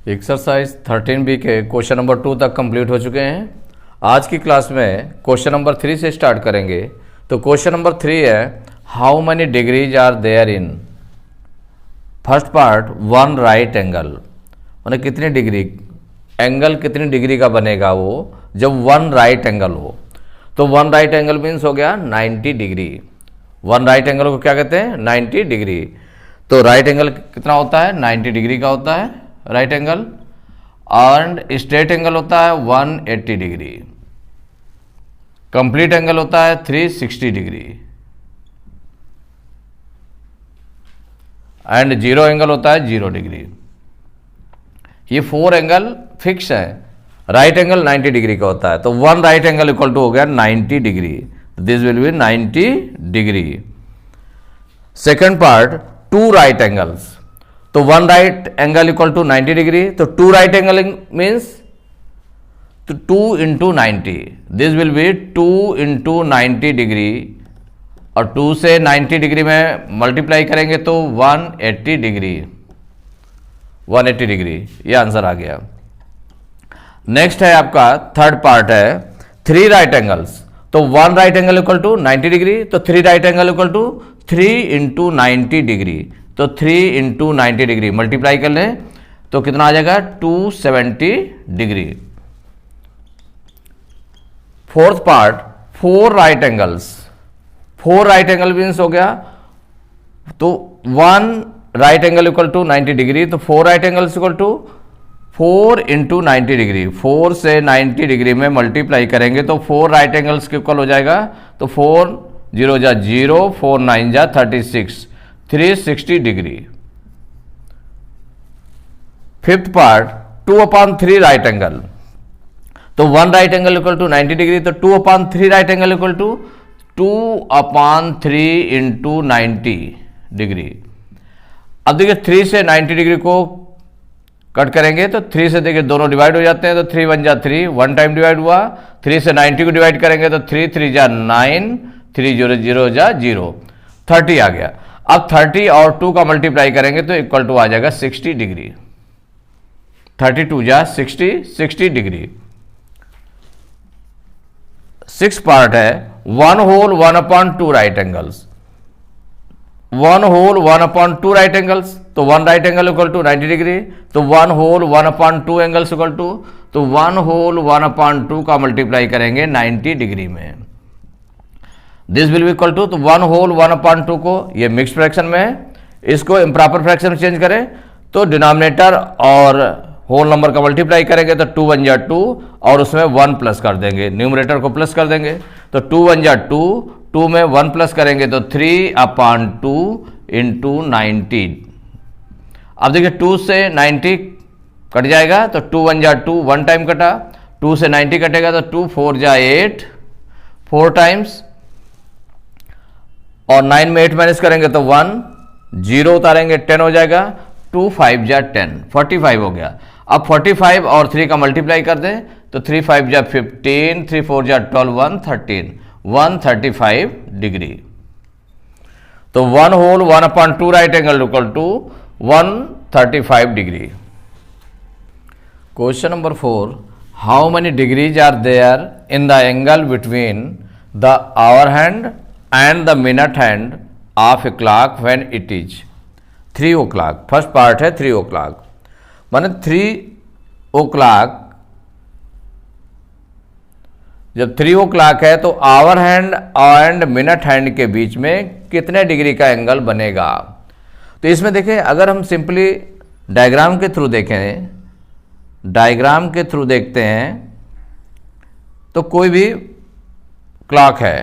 Exercise 13B के question number 2 तक complete हो चुके हैं। आज की क्लास में क्वेश्चन नंबर 3 से स्टार्ट करेंगे। तो क्वेश्चन नंबर 3 है how many degrees are there in first part one right angle, माने कितनी डिग्री एंगल कितनी डिग्री का बनेगा वो जब वन राइट एंगल हो। तो वन राइट एंगल मीन्स हो गया 90 डिग्री। वन राइट एंगल को क्या कहते हैं? 90 डिग्री। तो राइट एंगल कितना होता है? 90 डिग्री का होता है right angle. And straight angle होता है 180 डिग्री। कंप्लीट एंगल होता है 360 डिग्री। एंड जीरो एंगल होता है 0 डिग्री। ये 4 एंगल फिक्स है। राइट एंगल 90 डिग्री का होता है। तो one right angle equal to हो गया 90 degree. This will be 90 degree. Second part two right angles. तो one right angle equal to 90 degree. तो टू राइट एंगल मीन्स तो 2 into 90। This will be 2 into 90 degree. और 2 से 90 degree में multiply करेंगे तो 180 डिग्री। 180 डिग्री ये आंसर आ गया। नेक्स्ट है आपका थर्ड पार्ट है थ्री राइट एंगल्स। तो one right angle equal to 90 degree. तो three right angle equal to 3 into 90 degree. तो 3 इंटू 90 डिग्री मल्टीप्लाई कर लें तो कितना आ जाएगा? 270 degree. Fourth part four right angles. Four right angle means हो गया तो one right angle equal to 90 degree. तो four right angles equal to 4 into 90 degree. 4 से 90 डिग्री में मल्टीप्लाई करेंगे तो 4 राइट एंगल्स के इक्वल हो जाएगा। तो 4 0 जा 0, 4 9 जा 36, 360 degree. Fifth part 2/3 right angle. तो one right angle equal to 90 degree. तो 2/3 right angle equal to 2/3 into 90 degree. अब देखिए 3 से 90 डिग्री को कट करेंगे तो 3 से देखिए दोनों डिवाइड हो जाते हैं। तो 3 1 जा 3, वन टाइम डिवाइड हुआ। 3 से 90 को डिवाइड करेंगे तो 3 3 जा 9, 3 0 0 जा 0, 30 आ गया। अब 30 और 2 का मल्टीप्लाई करेंगे तो इक्वल टू आ जाएगा 60 डिग्री। 32 जा 60, 60 डिग्री। सिक्स पार्ट है one whole 1/2 right angles. One whole 1/2 right angles. तो one right angle equal to 90 degree. तो one whole 1/2 angles equal to, तो वन होल 1/2 का मल्टीप्लाई करेंगे 90 डिग्री में। This will be equal to, तो one whole 1/2 को ये मिक्स फ्रैक्शन में है, इसको इम्प्रॉपर फ्रैक्शन में चेंज करें तो डिनोमिनेटर और होल नंबर का मल्टीप्लाई करेंगे तो 2 1 जा 2 और उसमें 1 प्लस कर देंगे, न्यूमरेटर को प्लस कर देंगे। तो 2 1 जा 2, 2 में 1 प्लस करेंगे तो 3/2 इंटू 90। अब देखिए 2 से 90 कट जाएगा तो 2 1 जा 2, वन टाइम कटा। 2 से 90 कटेगा तो 2 4 जा 8, 4 टाइम्स। और 9 में 8 माइनस करेंगे तो 1, 0 उतारेंगे 10 हो जाएगा। 2 5 जा 10, 45 हो गया। अब 45 और 3 का मल्टीप्लाई कर दें तो 3 5 जा 15, 3 4 जा 12, 113, 135 डिग्री। तो one whole 1/2 right angle equal to 135 degree. Question number 4 how many degrees are there in the angle between the hour hand and the minute hand of a clock when it is 3 o'clock। First part है 3 o'clock, माने 3 o'clock जब 3 o'clock है तो hour hand and minute hand के बीच में कितने degree का एंगल बनेगा। तो इसमें देखें अगर हम सिंपली डायग्राम के थ्रू देखें, डायग्राम के थ्रू देखते हैं तो कोई भी क्लॉक है,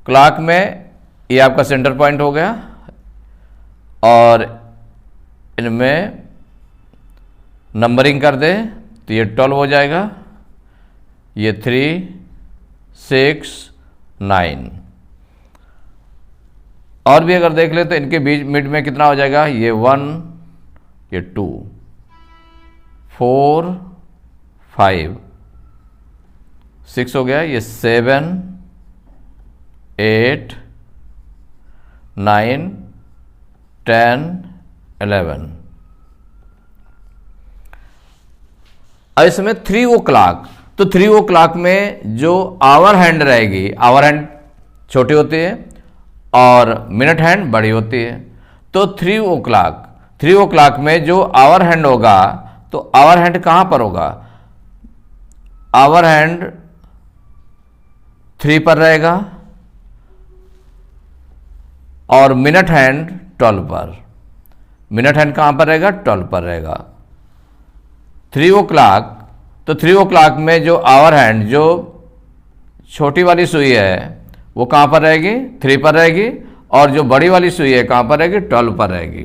क्लॉक में ये आपका सेंटर पॉइंट हो गया और इनमें नंबरिंग कर दे तो ये 12 हो जाएगा, ये 3 6 9। और भी अगर देख ले तो इनके बीच मिड में कितना हो जाएगा, ये 1, ये 2, 4 5 6 हो गया, ये 7 8 9 10 11। और इसमें 3 o'clock, तो 3 o'clock में जो आवर हैंड रहेगी, आवर हैंड छोटी होती है और मिनट हैंड बड़ी होती है। तो 3 o'clock में जो आवर हैंड होगा, तो आवर हैंड कहां पर होगा? आवर हैंड 3 पर रहेगा और मिनट हैंड 12 पर। मिनट हैंड कहां पर रहेगा? 12 पर रहेगा। 3 o'clock, तो 3 o'clock में जो आवर हैंड, जो छोटी वाली सुई है वो कहां पर रहेगी? 3 पर रहेगी, और जो बड़ी वाली सुई है कहां पर रहेगी? 12 पर रहेगी।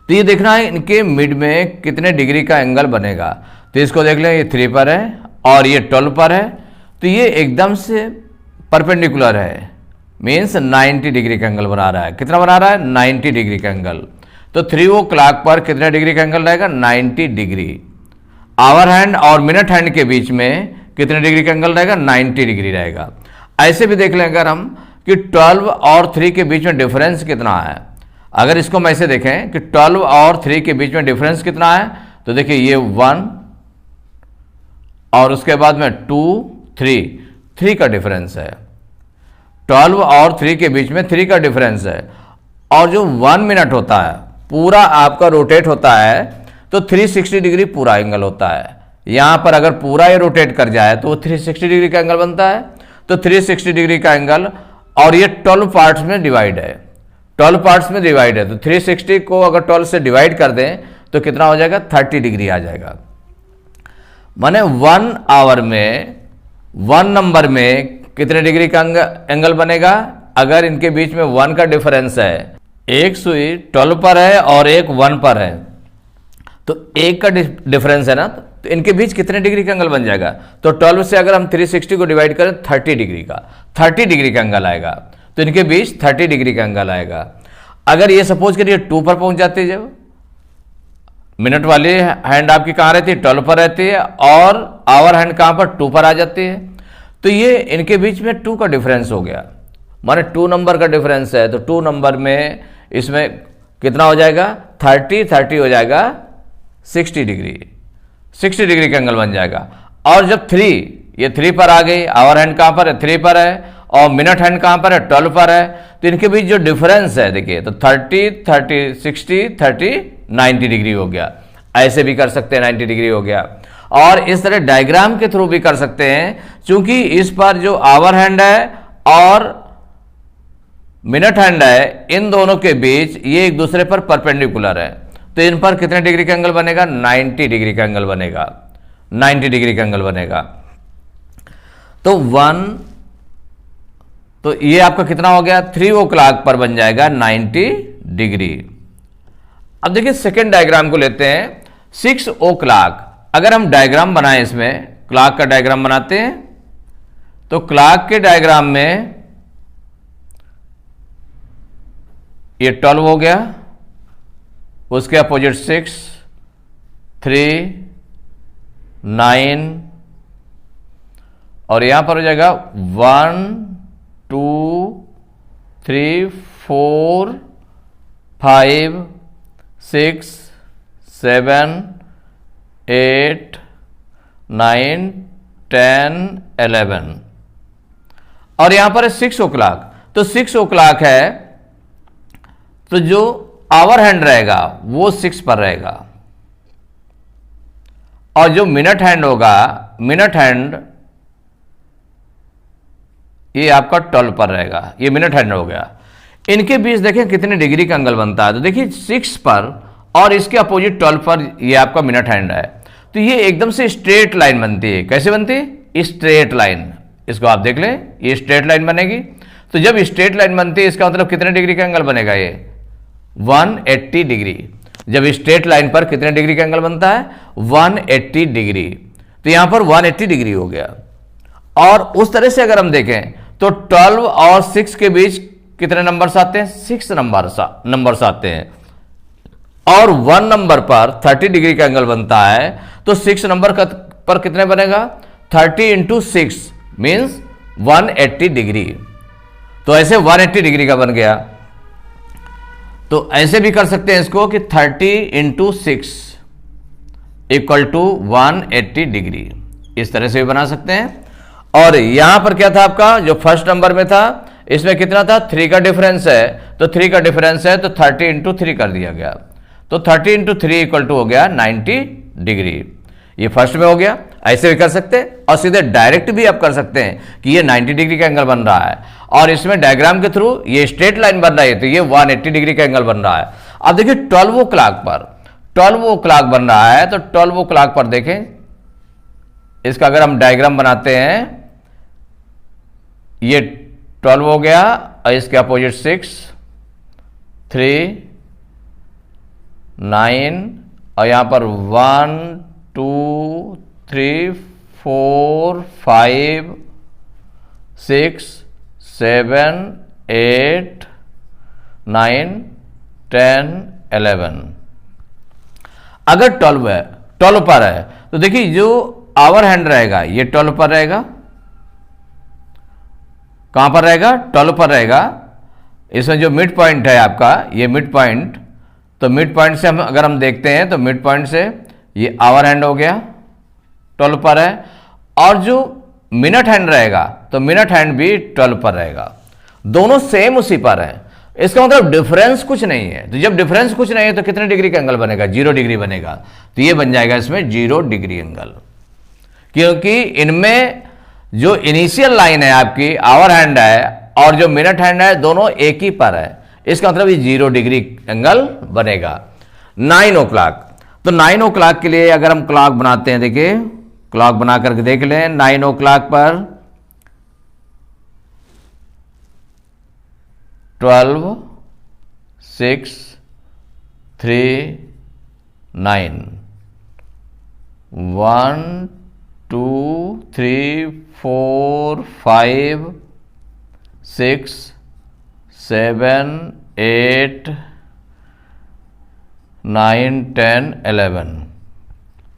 तो ये देखना है इनके मिड में कितने डिग्री का एंगल बनेगा। तो इसको देख लें, ये 3 पर है और ये 12 पर है, तो ये एकदम से परपेंडिकुलर है, मीन्स 90 डिग्री का एंगल बना रहा है। कितना बना रहा है? 90 डिग्री का एंगल। तो 3 o'clock पर कितने डिग्री का एंगल रहेगा? 90 डिग्री। आवर हैंड और मिनट हैंड के बीच में कितने डिग्री का एंगल रहेगा? 90 डिग्री रहेगा। ऐसे भी देख लें अगर हम कि 12 और 3 के बीच में डिफरेंस कितना है। अगर इसको हम ऐसे देखें कि 12 और 3 के बीच में डिफरेंस कितना है, तो देखिए ये 1 और उसके बाद में 2, 3 का डिफरेंस है। 12 और 3 के बीच में 3 का डिफरेंस है, और जो 1 मिनट होता है पूरा आपका रोटेट होता है, तो 360 डिग्री पूरा एंगल होता है। यहां पर अगर पूरा ये रोटेट कर जाए तो 360 डिग्री का एंगल बनता है। तो 360 डिग्री का एंगल, और ये 12 पार्ट्स में डिवाइड है, 12 पार्ट्स में डिवाइड है। तो 360 को अगर 12 से डिवाइड कर दें तो कितना हो जाएगा? 30 डिग्री आ जाएगा। माने 1 आवर में 1 नंबर में कितने डिग्री का एंगल बनेगा? अगर इनके बीच में 1 का डिफरेंस है, एक सुई 12 पर है और एक 1 पर है, तो 1 का डिफरेंस है ना, तो इनके बीच कितने डिग्री का एंगल बन जाएगा? तो 12 से अगर हम 360 को डिवाइड करें 30 डिग्री का, 30 डिग्री का एंगल आएगा। तो इनके बीच 30 डिग्री का एंगल आएगा। अगर ये सपोज करिए 2 पर पहुंच जाती है, जब मिनट वाली हैंड आपकी कहां रहती है? 12 पर रहती है, और आवर हैंड कहां पर? 2 पर आ जाती है। तो ये इनके बीच में 2 का डिफरेंस हो गया, माने 2 नंबर का डिफरेंस है। तो 2 नंबर में इसमें कितना हो जाएगा? 30 हो जाएगा 60 डिग्री, 60 डिग्री का एंगल बन जाएगा। और जब 3 पर आ गई, आवर हैंड कहां पर है? 3 पर है, और मिनट हैंड कहां पर है? 12 पर है। तो इनके बीच जो डिफरेंस है देखिए, तो 30, 60, 30, 90 डिग्री हो गया। ऐसे भी कर सकते हैं, 90 डिग्री हो गया। और इस तरह डायग्राम के थ्रू भी कर सकते हैं, क्योंकि इस पर जो आवर हैंड है और मिनट हैंड है, इन दोनों के बीच ये एक दूसरे पर परपेंडिकुलर है। तो इन पर कितने डिग्री का एंगल बनेगा? 90 डिग्री का एंगल बनेगा, 90 डिग्री का एंगल बनेगा। तो 1, तो ये आपका कितना हो गया? 3 o'clock पर बन जाएगा 90 डिग्री। अब देखिए सेकेंड डायग्राम को लेते हैं, 6 o'clock। अगर हम डायग्राम बनाएं, इसमें क्लॉक का डायग्राम बनाते हैं, तो क्लॉक के डायग्राम में ये 12 हो गया, उसके अपोजिट 6, 3, 9, और यहां पर हो जाएगा 1, 2, 3, 4, 5, 6, 7, 8, 9, 10, 11, और यहां पर है 6 o'clock। तो 6 o'clock है, तो जो आवर हैंड रहेगा वो 6 पर रहेगा, और जो मिनट हैंड होगा, मिनट हैंड ये आपका 12 पर रहेगा। ये मिनट हैंड हो गया। इनके बीच देखें कितने डिग्री का एंगल बनता है। तो देखिए 6 पर और इसके अपोजिट 12 पर ये आपका मिनट हैंड है, तो ये एकदम से स्ट्रेट लाइन बनती है। कैसे बनती है? Straight line. इसको आप देख लें, ये स्ट्रेट लाइन बनेगी। तो जब स्ट्रेट लाइन बनती है, इसका मतलब कितने डिग्री का एंगल बनेगा? ये 180 डिग्री। जब स्ट्रेट लाइन पर कितने डिग्री का एंगल बनता है? 180 डिग्री। तो यहां पर 180 डिग्री हो गया। और उस तरह से अगर हम देखें तो 12 और 6 के बीच कितने नंबर्स आते हैं? 6 नंबर्स आते हैं। और 1 नंबर पर 30 डिग्री का एंगल बनता है, तो 6 नंबर पर कितने बनेगा? 30 × 6 मीन्स 180 डिग्री। तो ऐसे 180 डिग्री का बन गया। तो ऐसे भी कर सकते हैं इसको कि 30 × 6, इक्वल टू 180 डिग्री, इस तरह से भी बना सकते हैं। और यहां पर क्या था आपका, जो फर्स्ट नंबर में था इसमें कितना था, 3 का डिफरेंस है, तो 3 का डिफरेंस है तो 30 इंटू 3 कर दिया गया, तो 30 इंटू 3 इक्वल टू हो गया 90 डिग्री। ये फर्स्ट में हो गया। ऐसे भी कर सकते हैं और सीधे डायरेक्ट भी आप कर सकते हैं कि ये 90 डिग्री का एंगल बन रहा है और इसमें डायग्राम के थ्रू ये स्ट्रेट लाइन बन रही है, तो ये 180 डिग्री का एंगल बन रहा है। अब देखिए 12 क्लॉक पर 12 क्लॉक बन रहा है, तो 12 क्लॉक पर देखें, इसका अगर हम डायग्राम बनाते हैं, ये 12 हो गया और इसके अपोजिट 6, 3, 9 और यहां पर 1, 2, 3, 4, 5, 6, 7, 8, 9, 10, 11। अगर 12 है, 12 पर है, तो देखिए जो आवर हैंड रहेगा ये 12 पर रहेगा। कहां पर रहेगा, 12 पर रहेगा। इसमें जो मिड पॉइंट है आपका, ये मिड पॉइंट, तो मिड पॉइंट से हम अगर हम देखते हैं तो मिड पॉइंट से ये आवर हैंड हो गया, 12 पर है। और जो मिनट हैंड रहेगा तो मिनट हैंड भी 12 पर रहेगा, दोनों सेम उसी पर है। इसका मतलब डिफरेंस कुछ नहीं है। तो जब डिफरेंस कुछ नहीं है तो कितने डिग्री का एंगल बनेगा, 0 डिग्री बनेगा। तो ये बन जाएगा इसमें 0 डिग्री एंगल, क्योंकि इनमें जो इनिशियल लाइन है आपकी आवर हैंड है और जो मिनट हैंड है दोनों एक ही पर है। इसका मतलब ये 0 डिग्री एंगल बनेगा। 9 o'clock, तो 9 o'clock के लिए अगर हम क्लॉक बनाते हैं, देखिए क्लॉक बना करके देख लें, 9 o'clock पर 12, 6, 3, 9, 1, 2, 3, 4, 5, 6, 7, 8, 9, 10, 11,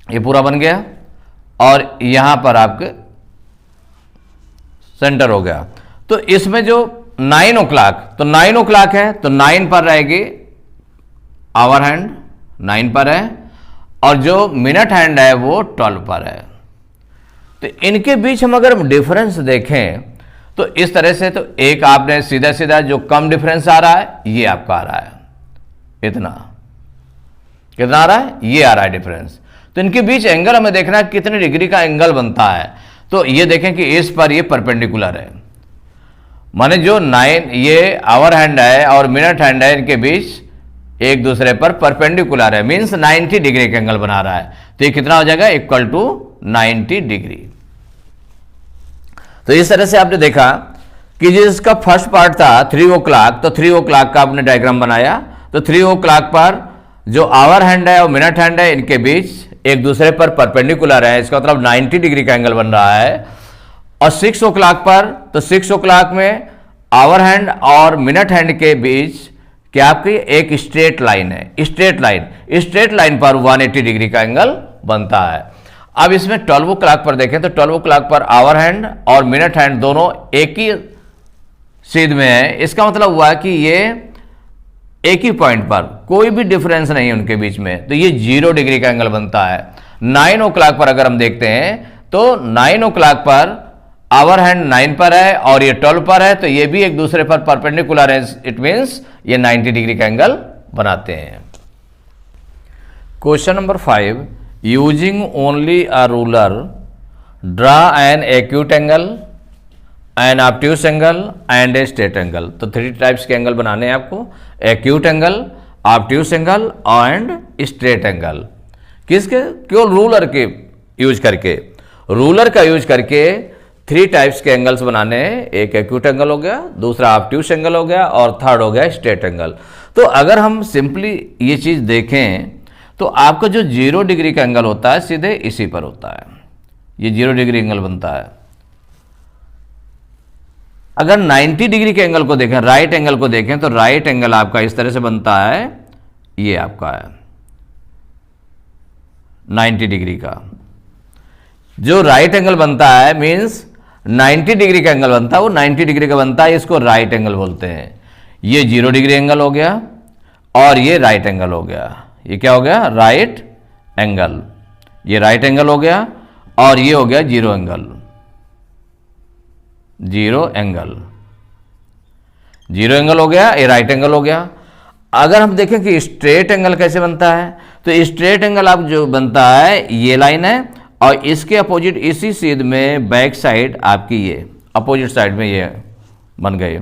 ये पूरा बन गया। और यहां पर आपके सेंटर हो गया। तो इसमें जो 9 o'clock, तो 9 o'clock है तो 9 पर रहेगी आवर हैंड, 9 पर है, और जो मिनट हैंड है वो 12 पर है। तो इनके बीच हम अगर डिफरेंस देखें तो इस तरह से, तो एक आपने सीधा सीधा जो कम डिफरेंस आ रहा है ये आपका आ रहा है, इतना, कितना आ रहा है, ये आ रहा है डिफरेंस। तो इनके बीच एंगल हमें देखना है कितने डिग्री का एंगल बनता है। तो ये देखें कि इस पर ये परपेंडिकुलर है, माने जो 9 ये आवर हैंड है और मिनट हैंड है, इनके बीच एक दूसरे पर परपेंडिकुलर है, मींस 90 डिग्री का एंगल बना रहा है। तो ये कितना हो जाएगा, इक्वल टू 90 डिग्री। तो इस तरह से आपने देखा कि जिसका फर्स्ट पार्ट था 3 o'clock, तो 3 o'clock का आपने डायग्राम बनाया। तो 3 o'clock पर जो आवर हैंड है और मिनट हैंड है, इनके बीच एक दूसरे पर परपेंडिकुलर है, इसका मतलब 90 डिग्री का एंगल बन रहा है। और 6 o'clock पर, तो 6 o'clock में आवर हैंड और मिनट हैंड के बीच क्या आपकी एक स्ट्रेट लाइन है, स्ट्रेट लाइन पर 180 डिग्री का एंगल बनता है। अब इसमें 12 o'clock पर देखें तो 12 o'clock पर आवर हैंड और मिनट हैंड दोनों एक ही सीध में है। इसका मतलब हुआ कि ये एक ही पॉइंट पर, कोई भी डिफरेंस नहीं है उनके बीच में, तो ये 0 डिग्री का एंगल बनता है। 9 o'clock पर अगर हम देखते हैं तो 9 o'clock पर आवर हैंड 9 पर है और ये 12 पर है, तो ये भी एक दूसरे पर परपेंडिकुलर है, इट मींस ये 90 डिग्री का एंगल बनाते हैं। Question number 5, using only a ruler draw an acute angle, an obtuse angle and a straight angle. तो 3 टाइप्स के एंगल बनाने हैं आपको, acute angle, obtuse angle and straight angle. किसके, केवल रूलर के यूज करके, रूलर का यूज करके 3 टाइप्स के एंगल्स बनाने हैं। एक एक्यूट एंगल हो गया, दूसरा ऑब्ट्यूस एंगल हो गया और थर्ड हो गया स्ट्रेट एंगल। तो अगर हम सिंपली ये चीज देखें तो आपका जो 0 डिग्री का एंगल होता है सीधे इसी पर होता है, ये 0 डिग्री एंगल बनता है। अगर 90 डिग्री के एंगल को देखें, राइट एंगल को देखें, तो राइट एंगल आपका इस तरह से बनता है, ये आपका है 90 डिग्री का। जो राइट एंगल बनता है मींस 90 डिग्री का एंगल बनता है, वो 90 डिग्री का बनता है, इसको राइट एंगल बोलते हैं। ये 0 डिग्री एंगल हो गया और ये राइट एंगल हो गया। ये क्या हो गया, राइट एंगल। ये राइट एंगल हो गया और ये हो गया zero angle. Zero angle, zero angle हो गया, ये राइट एंगल हो गया। अगर हम देखें कि स्ट्रेट एंगल कैसे बनता है, तो स्ट्रेट एंगल आप जो बनता है ये लाइन है और इसके अपोजिट इसी सीध में बैक साइड आपकी ये अपोजिट साइड में ये बन गए,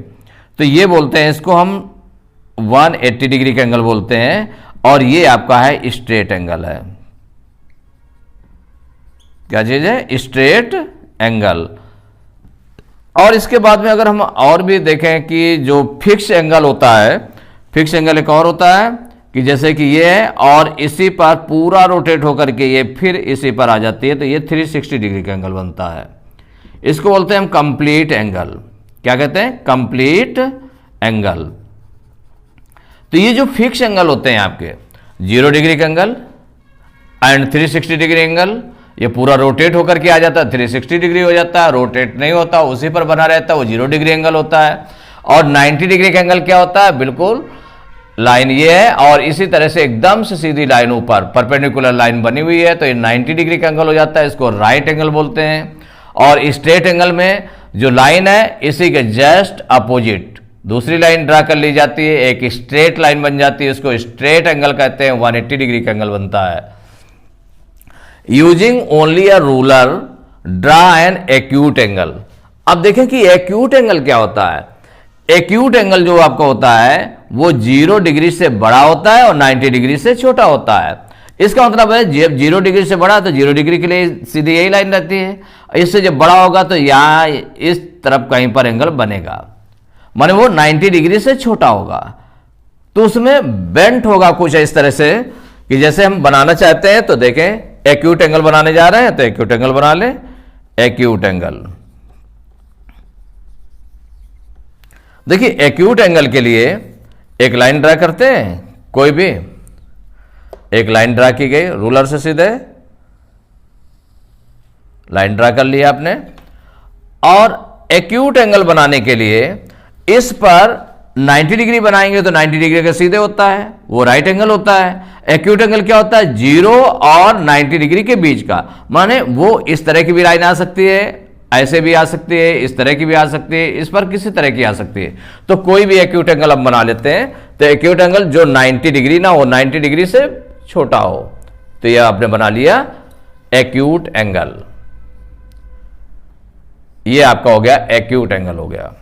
तो ये बोलते हैं इसको हम 180 डिग्री का एंगल बोलते हैं और ये आपका है स्ट्रेट एंगल है। क्या चीज है? Straight angle. और इसके बाद में अगर हम और भी देखें कि जो फिक्स एंगल होता है, फिक्स एंगल एक और होता है कि जैसे कि ये है और इसी पर पूरा रोटेट होकर के ये फिर इसी पर आ जाती है, तो ये 360 डिग्री का एंगल बनता है। इसको बोलते हैं हम कंप्लीट एंगल। क्या कहते हैं? Complete angle. तो ये जो फिक्स एंगल होते हैं आपके 0 डिग्री का एंगल एंड 360 डिग्री एंगल, ये पूरा रोटेट होकर के आ जाता है 360 डिग्री हो जाता है, रोटेट नहीं होता उसी पर बना रहता है वो 0 डिग्री एंगल होता है। और 90 डिग्री का एंगल क्या होता है? बिल्कुल लाइन ये है और इसी तरह से एकदम से सीधी लाइन ऊपर परपेंडिकुलर लाइन बनी हुई है, तो ये 90 डिग्री का एंगल हो जाता है, इसको राइट एंगल बोलते हैं। और स्ट्रेट एंगल में जो लाइन है इसी के जस्ट अपोजिट दूसरी लाइन ड्रा कर ली जाती है, एक स्ट्रेट लाइन बन जाती है, इसको स्ट्रेट एंगल कहते हैं। 180 डिग्री का एंगल बनता है। Using only a ruler draw an acute angle. अब देखें कि एक्यूट एंगल क्या होता है। एक्यूट एंगल जो आपका होता है वो 0 डिग्री से बड़ा होता है और 90 डिग्री से छोटा होता है। इसका मतलब है जब 0 डिग्री से बड़ा तो 0 डिग्री के लिए सीधी यही लाइन रहती है, इससे जब बड़ा होगा तो यहाँ इस तरफ कहीं पर एंगल बनेगा, माने वो 90 डिग्री से छोटा होगा, तो उसमें बेंट होगा कुछ इस तरह से कि जैसे हम बनाना चाहते हैं। तो देखें एक्यूट एंगल बनाने जा रहे हैं तो एक्यूट एंगल बना ले। एक्यूट एंगल, देखिए एक्यूट एंगल के लिए एक लाइन ड्रा करते हैं, कोई भी एक लाइन ड्रा की गई रूलर से, सीधे लाइन ड्रा कर लिया आपने। और एक्यूट एंगल बनाने के लिए इस पर 90 डिग्री बनाएंगे तो 90 डिग्री का सीधे होता है, वो राइट एंगल होता है। एक्यूट एंगल क्या होता है? 0 और 90 डिग्री के बीच का, माने वो इस तरह की भी लाइन आ सकती है, ऐसे भी आ सकती है, इस तरह की भी आ सकती है, इस पर किसी तरह की आ सकती है। तो कोई भी एक्यूट एंगल हम बना लेते हैं, तो एक्यूट एंगल जो 90 डिग्री ना हो, 90 डिग्री से छोटा हो, तो यह आपने बना लिया एक्यूट एंगल। ये आपका हो गया एक्यूट एंगल हो गया।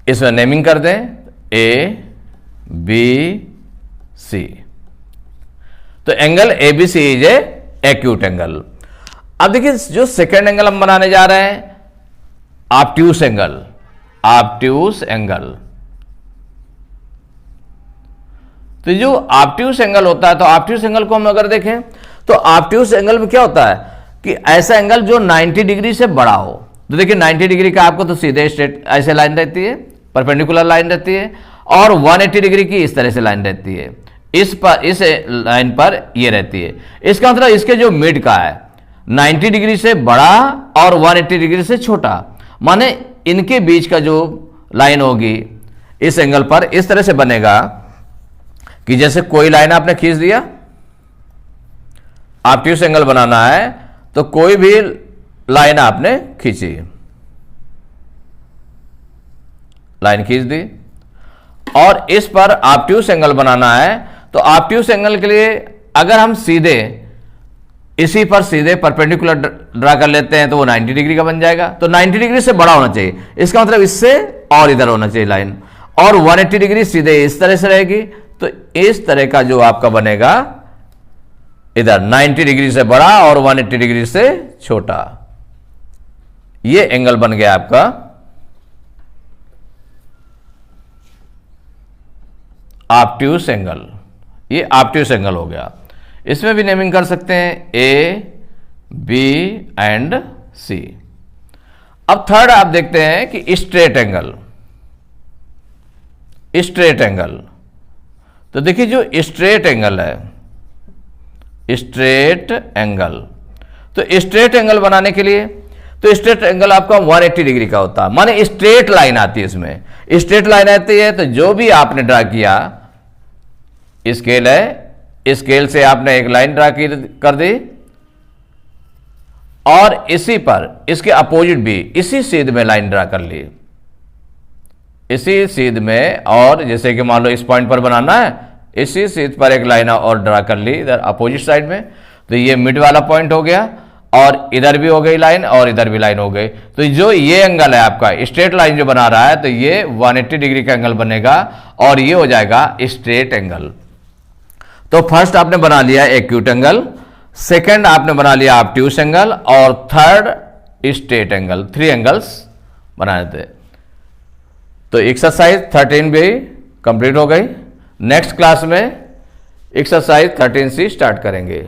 इसमें नेमिंग कर दें ए बी सी, तो angle A B C is a acute angle. अब देखिए जो सेकेंड एंगल हम बनाने जा रहे हैं ऑब्ट्यूस एंगल। ऑब्ट्यूस एंगल, तो जो ऑब्ट्यूस एंगल होता है, तो ऑब्ट्यूस एंगल को हम अगर देखें तो ऑब्ट्यूस एंगल में क्या होता है कि ऐसा एंगल जो 90 डिग्री से बड़ा हो। तो देखिए 90 डिग्री का आपको तो सीधे स्ट्रेट ऐसे लाइन रहती है, परपेंडिकुलर लाइन रहती है, और 180 डिग्री की इस तरह से लाइन रहती है, इस लाइन पर ये रहती है। इसका मतलब इसके जो मिड का है 90 डिग्री से बड़ा और 180 डिग्री से छोटा, माने इनके बीच का जो लाइन होगी इस एंगल पर इस तरह से बनेगा कि जैसे कोई लाइन आपने खींच दिया, ऑब्ट्यूस एंगल बनाना है तो कोई भी लाइन आपने खींची, लाइन खींच दी, और इस पर ऑब्ट्यूस एंगल बनाना है। तो ऑब्ट्यूस एंगल के लिए अगर हम सीधे इसी पर सीधे परपेंडिकुलर ड्रा कर लेते हैं तो वो 90 डिग्री का बन जाएगा। तो 90 डिग्री से बड़ा होना चाहिए, इसका मतलब इससे और इधर होना चाहिए लाइन, और 180 डिग्री सीधे इस तरह से रहेगी। तो इस तरह का जो आपका बनेगा इधर 90 डिग्री से बड़ा और 180 डिग्री से छोटा, ये एंगल बन गया आपका ऑब्ट्यूस एंगल। ये ऑब्ट्यूस एंगल हो गया। इसमें भी नेमिंग कर सकते हैं ए बी एंड सी। अब थर्ड आप देखते हैं कि स्ट्रेट एंगल। स्ट्रेट एंगल, तो देखिए जो स्ट्रेट एंगल है, स्ट्रेट एंगल, तो स्ट्रेट एंगल बनाने के लिए तो स्ट्रेट एंगल आपका 180 डिग्री का होता है, माने स्ट्रेट लाइन आती है, इसमें स्ट्रेट लाइन आती है। तो जो भी आपने ड्रा किया स्केल है, स्केल से आपने एक लाइन ड्रा कर दी और इसी पर इसके अपोजिट भी इसी सीध में लाइन ड्रा कर ली, इसी सीध में, और जैसे कि मान लो इस पॉइंट पर बनाना है, इसी सीध पर एक लाइन और ड्रा कर ली इधर अपोजिट साइड में। तो ये मिड वाला पॉइंट हो गया और इधर भी हो गई लाइन और इधर भी लाइन हो गई। तो जो ये एंगल है आपका स्ट्रेट लाइन जो बना रहा है, तो ये 180 डिग्री का एंगल बनेगा और ये हो जाएगा स्ट्रेट एंगल। तो फर्स्ट आपने बना लिया एक्यूट एंगल, सेकंड आपने बना लिया ऑब्ट्यूस एंगल और थर्ड स्ट्रेट एंगल। 3 एंगल्स बनाए थे। तो एक्सरसाइज 13 भी कंप्लीट हो गई। नेक्स्ट क्लास में एक्सरसाइज 13 से स्टार्ट करेंगे।